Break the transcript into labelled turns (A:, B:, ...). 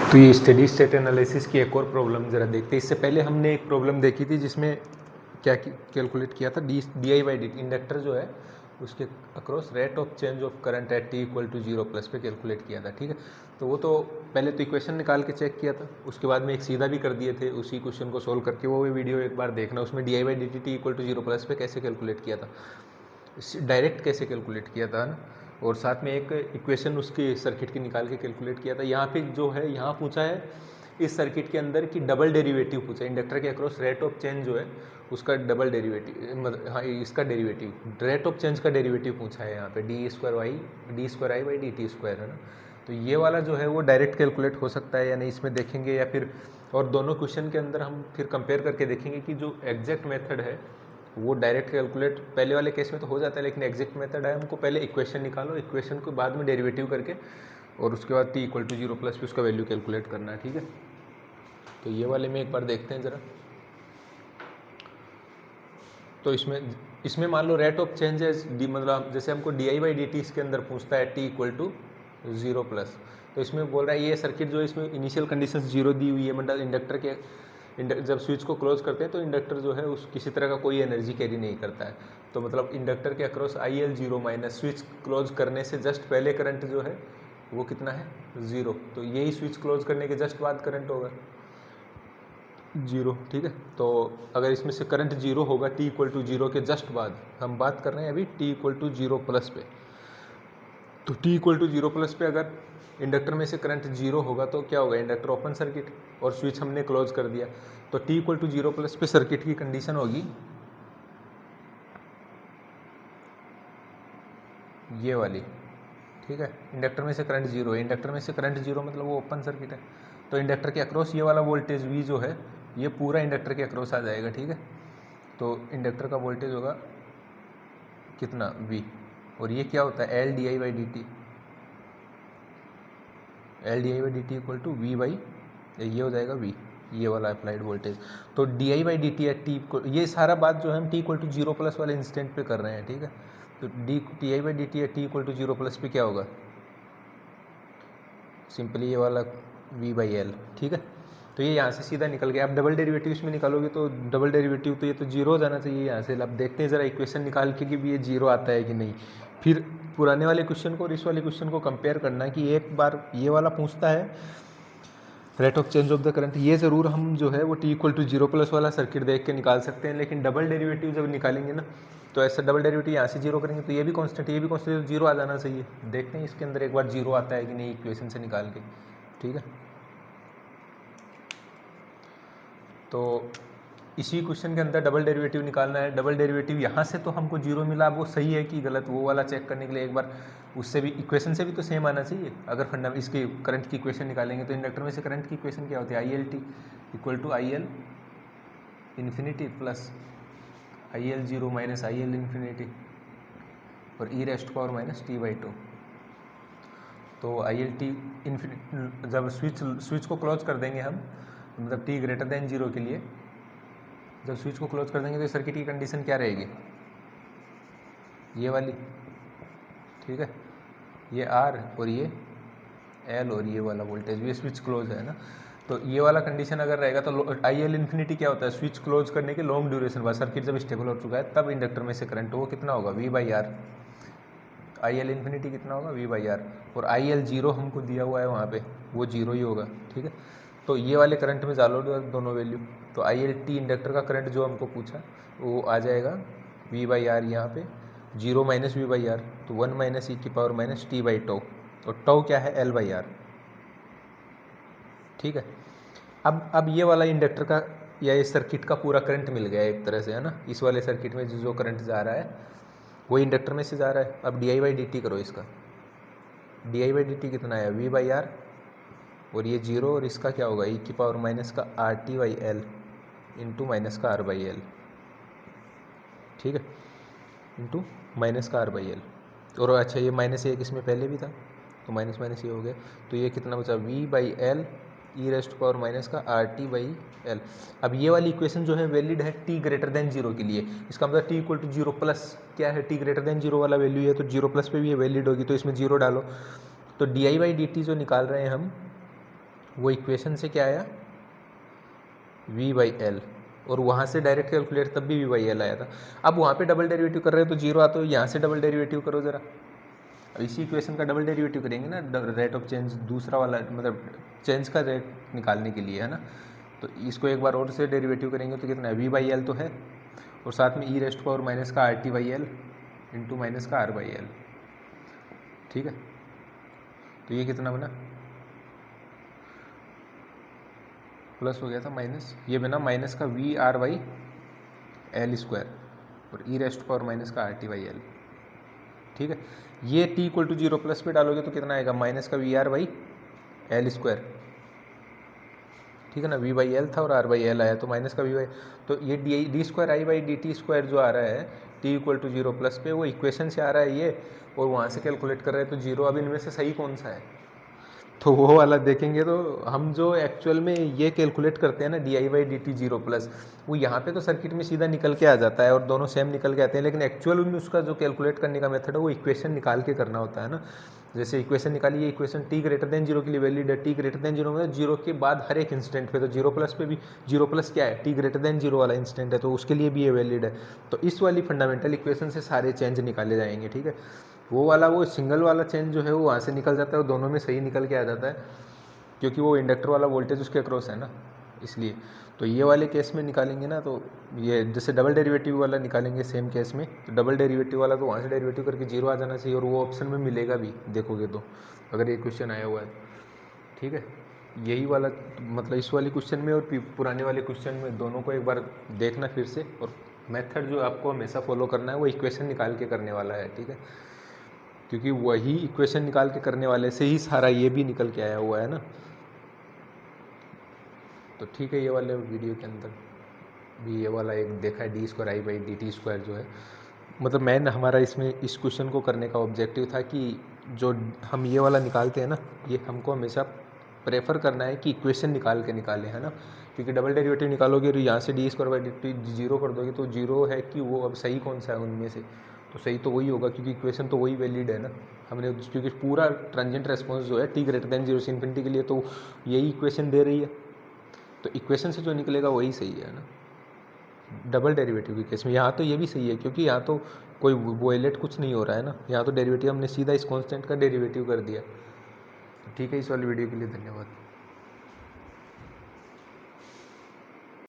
A: तो ये steady state analysis की एक और प्रॉब्लम ज़रा देखते हैं। इससे पहले हमने एक प्रॉब्लम देखी थी जिसमें क्या कैलकुलेट किया था, D I by D inductor जो है उसके across rate of change of current at T equal to zero plus पे कैलकुलेट किया था। ठीक है, तो वो तो पहले तो इक्वेशन निकाल के चेक किया था, उसके बाद में एक सीधा भी कर दिए थे उसी क्वेश्चन को सोल्व करके। वो वीडियो एक बार देखना, उसमें D I by D T equal to zero plus पे कैसे कैलकुलेट किया था, डायरेक्ट कैसे कैलकुलेट किया था ना, और साथ में एक इक्वेशन उसकी सर्किट की निकाल के कैलकुलेट किया था। यहाँ पे जो है यहाँ पूछा है इस सर्किट के अंदर की डबल डेरिवेटिव पूछा है। इंडक्टर के अक्रॉस रेट ऑफ चेंज जो है उसका डबल डेरिवेटिव, मतलब हाँ इसका डेरिवेटिव, रेट ऑफ चेंज का डेरिवेटिव पूछा है यहाँ पे D square I by D T square है ना। तो ये वाला जो है वो डायरेक्ट कैलकुलेट हो सकता है या नहीं, इसमें देखेंगे, या फिर और दोनों क्वेश्चन के अंदर हम फिर कंपेयर करके देखेंगे कि जो एग्जैक्ट मेथड है वो डायरेक्ट कैलकुलेट पहले वाले केस में तो हो जाता है, लेकिन एग्जैक्ट मेथड है हमको पहले इक्वेशन निकालो, इक्वेशन को बाद में डेरिवेटिव करके और उसके बाद T equal to zero plus पे उसका वैल्यू कैलकुलेट करना है। ठीक है, तो ये वाले में एक बार देखते हैं ज़रा। तो इसमें मान लो रेट ऑफ चेंज है डी, मतलब जैसे हमको D I by D T इसके अंदर पूछता है T equal to zero plus, तो इसमें बोल रहा है ये सर्किट जो है इसमें इनिशियल कंडीशन जीरो दी हुई है, मतलब इंडक्टर के जब स्विच को क्लोज करते हैं तो इंडक्टर जो है उस किसी तरह का कोई एनर्जी कैरी नहीं करता है। तो मतलब इंडक्टर के across I L zero minus, switch close करने से जस्ट पहले करंट जो है वो कितना है, ज़ीरो। तो यही स्विच क्लोज करने के जस्ट बाद करंट होगा जीरो। ठीक है, तो अगर इसमें से करंट जीरो होगा टी इक्वल टू जीरो के जस्ट बाद, हम बात कर रहे हैं अभी T equal to zero plus पे, तो T equal to zero plus पे अगर इंडक्टर में से करंट जीरो होगा तो क्या होगा, इंडक्टर ओपन सर्किट और स्विच हमने क्लोज कर दिया, तो T equal to zero plus पे सर्किट की कंडीशन होगी ये वाली। ठीक है, इंडक्टर में से करंट जीरो है, इंडक्टर में से करंट जीरो मतलब वो ओपन सर्किट है, तो इंडक्टर के अक्रॉस ये वाला वोल्टेज वी जो है ये पूरा इंडक्टर के अक्रॉस आ जाएगा। ठीक है, तो इंडक्टर का वोल्टेज होगा कितना, वी, और ये क्या होता है L D I by D T, L D I by D T equal to V by, ये हो जाएगा वी, ये वाला अप्लाइड वोल्टेज। तो D I by D T at T, ये सारा बात जो है हम T equal to zero plus वाले इंस्टेंट पे कर रहे हैं। ठीक है, तो D I by D T at T equal to zero plus पे क्या होगा, सिंपली ये वाला वी बाई एल। ठीक है, तो ये यहाँ से सीधा निकल गया। अब डबल डेरिवेटिव इसमें निकालोगे तो डबल डेरिवेटिव तो ये तो जीरो हो जाना चाहिए यहाँ से। अब देखते हैं ज़रा इक्वेशन निकाल के कि भी ये जीरो आता है कि नहीं, फिर पुराने वाले क्वेश्चन को और इस वाले क्वेश्चन को कंपेयर करना है कि एक बार ये वाला पूछता है rate of change of the current, ये ज़रूर हम जो है वो T equal to zero plus वाला सर्किट देख के निकाल सकते हैं, लेकिन डबल डेरिवेटिव जब निकालेंगे ना तो ऐसा डबल डेरिवेटिव यहाँ से जीरो करेंगे तो ये भी कांस्टेंट, ये भी कांस्टेंट, तो जीरो आ जाना चाहिए। देखते हैं इसके अंदर एक बार जीरो आता है कि नहीं इक्वेशन से निकाल के। ठीक है, तो इसी क्वेश्चन के अंदर डबल डेरिवेटिव निकालना है। डबल डेरिवेटिव यहाँ से तो हमको जीरो मिला, वो सही है कि गलत वो वाला चेक करने के लिए एक बार उससे भी इक्वेशन से भी तो सेम आना चाहिए। अगर फंडा इसकी करंट की इक्वेशन निकालेंगे तो इंडक्टर में से करंट की इक्वेशन क्या होती है, I L T equal to I L infinity plus I L zero minus I L infinity और E raised power minus T by two. तो आई एल टी इन्फिनिटी जब स्विच को क्लोज कर देंगे हम, मतलब टी ग्रेटर देन जीरो के लिए जब स्विच को क्लोज कर देंगे तो सर्किट की कंडीशन क्या रहेगी, ये वाली। ठीक है, ये आर और ये एल और ये वाला वोल्टेज, ये स्विच क्लोज है ना, तो ये वाला कंडीशन अगर रहेगा तो आई एल इन्फिनिटी क्या होता है, स्विच क्लोज करने के लॉन्ग ड्यूरेशन बाद सर्किट जब स्टेबल हो चुका है तब इंडक्टर में से करंट वो कितना होगा, V by R. I L infinity कितना होगा, वी बाई आर, और आई एल जीरो हमको दिया हुआ है वहाँ पे, वो जीरो ही होगा। ठीक है, तो ये वाले करंट में डालो दोनों वैल्यू, तो आई एल टी इंडक्टर का करंट जो हमको पूछा वो आ जाएगा वी बाई आर, यहाँ पे zero minus V by R, तो वन माइनस ई की power minus T by tau, और टो क्या है, एल बाई आर। ठीक है, अब ये वाला इंडक्टर का या इस सर्किट का पूरा करंट मिल गया एक तरह से, है ना। इस वाले सर्किट में जो करंट जा रहा है वो इंडक्टर में से जा रहा है। अब D I by D T करो इसका, D I by D T कितना है, वी बाई आर, और ये जीरो, और इसका क्या होगा, ई की पावर माइनस का R T by L into minus का आर बाई एल। ठीक है, इंटू माइनस का आर बाई एल, और अच्छा ये माइनस एक इसमें पहले भी था तो माइनस माइनस ये हो गया, तो ये कितना बचा, V by L E raised power minus का आर टी बाई एल। अब ये वाली इक्वेशन जो है वैलिड है टी ग्रेटर देन जीरो के लिए, इसका मतलब T equal to zero plus क्या है, टी ग्रेटर देन जीरो वाला वैल्यू है, तो जीरो प्लस पे भी ये वैलिड होगी, तो इसमें जीरो डालो। तो D I by D T जो निकाल रहे हैं हम वो इक्वेशन से क्या आया v/L, और वहाँ से डायरेक्ट कैलकुलेट तब भी v/L आया था। अब वहाँ पे डबल डेरिवेटिव कर रहे हैं तो जीरो आता है, यहाँ से डबल डेरिवेटिव करो ज़रा। अब इसी इक्वेशन का डबल डेरिवेटिव करेंगे ना, रेट ऑफ चेंज दूसरा वाला, मतलब चेंज का रेट निकालने के लिए, है ना। तो इसको एक बार और से डेरिवेटिव करेंगे तो कितना है, v/L तो है, और साथ में e रेस्ट पावर माइनस का RT/L इंटू माइनस का R/L, ठीक है। तो ये कितना बना, प्लस हो गया था माइनस, ये बना माइनस का VR/L स्क्वायर और e रेस्ट पावर माइनस का RT/L, ठीक है। ये t इक्वल टू 0 प्लस पे डालोगे तो कितना आएगा, माइनस का VR/L स्क्वायर, ठीक है ना। v/L था और R/L आया तो माइनस का v/, तो ये डी स्क्वायर I/dt स्क्वायर जो आ रहा है t इक्वल टू 0 प्लस पे, वो इक्वेशन से आ रहा है ये, और वहाँ से कैलकुलेट कर रहे हैं तो जीरो। अब इनमें से सही कौन सा है, तो वो वाला देखेंगे। तो हम जो एक्चुअल में ये कैलकुलेट करते हैं ना di/dt 0 प्लस, वो यहाँ पे तो सर्किट में सीधा निकल के आ जाता है और दोनों सेम निकल के आते हैं, लेकिन एक्चुअल में उसका जो कैलकुलेट करने का मेथड है वो इक्वेशन निकाल के करना होता है ना। जैसे इक्वेशन निकाली, ये इक्वेशन t ग्रेटर देन 0 के लिए वैलिड है, t ग्रेटर देन 0 मतलब 0 के बाद हर एक इंस्टेंट पे, तो 0 प्लस पे भी, 0 प्लस क्या है, t ग्रेटर देन 0 वाला इंस्टेंट है, तो उसके लिए भी ये वैलिड है। तो इस वाली फंडामेंटल इक्वेशन से सारे चेंज निकाले जाएंगे, ठीक है। वो वाला, वो सिंगल वाला चेंज जो है वो वहाँ से निकल जाता है और दोनों में सही निकल के आ जाता है, क्योंकि वो इंडक्टर वाला वोल्टेज उसके अक्रॉस है ना, इसलिए। तो ये वाले केस में निकालेंगे ना, तो ये जैसे डबल डेरिवेटिव वाला निकालेंगे सेम केस में, तो डबल डेरिवेटिव वाला तो वहाँ से डेरिवेटिव करके जीरो आ जाना चाहिए, और वो ऑप्शन में मिलेगा भी, देखोगे तो, अगर ये क्वेश्चन आया हुआ है, ठीक है। यही वाला, मतलब इस वाले क्वेश्चन में और पुराने वाले क्वेश्चन में, दोनों को एक बार देखना फिर से, और मेथड जो आपको हमेशा फॉलो करना है वो इक्वेशन निकाल के करने वाला है, ठीक है। क्योंकि वही इक्वेशन निकाल के करने वाले से ही सारा ये भी निकल के आया हुआ है ना। तो ठीक है, ये वाले वीडियो के अंदर भी ये वाला एक देखा है, d²i/dt स्क्वायर जो है, मतलब मैन हमारा इसमें इस क्वेश्चन को करने का ऑब्जेक्टिव था कि जो हम ये वाला निकालते हैं ना, ये हमको हमेशा प्रेफर करना है कि इक्वेशन निकाल के निकालें, है ना। क्योंकि डबल डेरिवेटिव निकालोगे और यहाँ से d² जीरो कर दोगे तो जीरो है कि वो अब सही कौन सा है उनमें से, तो सही तो वही होगा, क्योंकि इक्वेशन तो वही वैलिड है ना। हमने, क्योंकि पूरा ट्रांजिएंट रेस्पॉन्स जो है t ग्रेटर देन 0 से इन्फिनिटी के लिए, तो यही इक्वेशन दे रही है, तो इक्वेशन से जो निकलेगा वही सही है ना, डबल डेरिवेटिव के केस में। यहाँ तो ये भी सही है, क्योंकि यहाँ तो कोई वोयलेट कुछ नहीं हो रहा है ना, यहाँ तो डेरिवेटिव हमने सीधा इस कांस्टेंट का डेरिवेटिव कर दिया। ठीक है, इस वाली वीडियो के लिए धन्यवाद।